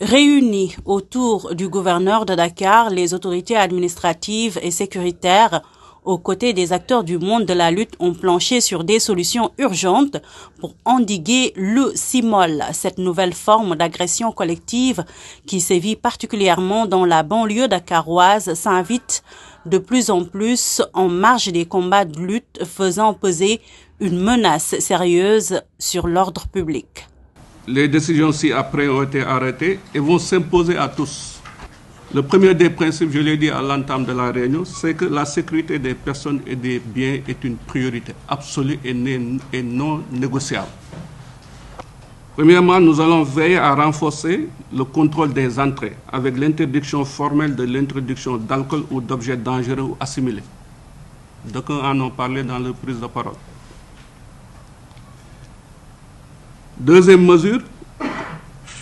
Réunies autour du gouverneur de Dakar, les autorités administratives et sécuritaires, aux côtés des acteurs du monde de la lutte, ont planché sur des solutions urgentes pour endiguer le CIMOL, cette nouvelle forme d'agression collective qui sévit particulièrement dans la banlieue dakaroise, s'invite de plus en plus en marge des combats de lutte, faisant peser une menace sérieuse sur l'ordre public. Les décisions ci-après ont été arrêtées et vont s'imposer à tous. Le premier des principes, je l'ai dit à l'entame de la réunion, c'est que la sécurité des personnes et des biens est une priorité absolue et non négociable. Premièrement, nous allons veiller à renforcer le contrôle des entrées avec l'interdiction formelle de l'introduction d'alcool ou d'objets dangereux ou assimilés. D'aucuns en ont parlé dans leur prise de parole. Deuxième mesure,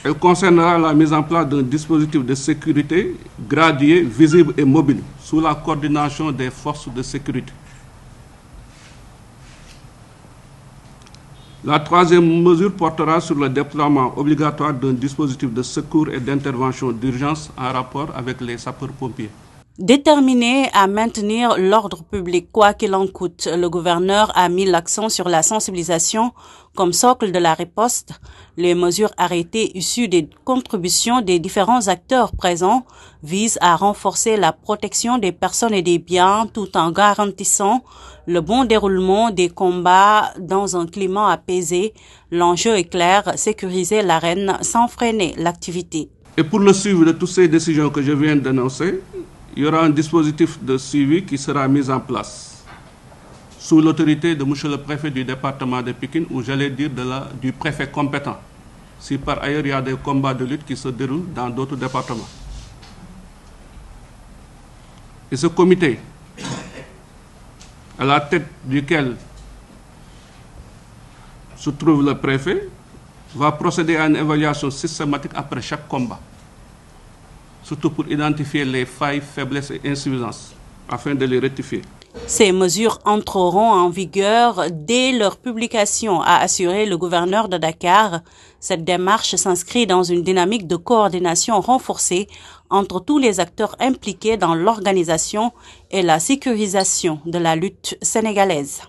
elle concernera la mise en place d'un dispositif de sécurité gradué, visible et mobile, sous la coordination des forces de sécurité. La troisième mesure portera sur le déploiement obligatoire d'un dispositif de secours et d'intervention d'urgence en rapport avec les sapeurs-pompiers. Déterminé à maintenir l'ordre public quoi qu'il en coûte, le gouverneur a mis l'accent sur la sensibilisation comme socle de la riposte. Les mesures arrêtées issues des contributions des différents acteurs présents visent à renforcer la protection des personnes et des biens tout en garantissant le bon déroulement des combats dans un climat apaisé. L'enjeu est clair, sécuriser l'arène sans freiner l'activité. Et pour le suivi de toutes ces décisions que je viens d'annoncer, il y aura un dispositif de suivi qui sera mis en place sous l'autorité de M. le préfet du département de Pikine, ou j'allais dire du préfet compétent, si par ailleurs il y a des combats de lutte qui se déroulent dans d'autres départements. Et ce comité, à la tête duquel se trouve le préfet, va procéder à une évaluation systématique après chaque combat, surtout pour identifier les failles, faiblesses et insuffisances, afin de les rectifier. Ces mesures entreront en vigueur dès leur publication, a assuré le gouverneur de Dakar. Cette démarche s'inscrit dans une dynamique de coordination renforcée entre tous les acteurs impliqués dans l'organisation et la sécurisation de la lutte sénégalaise.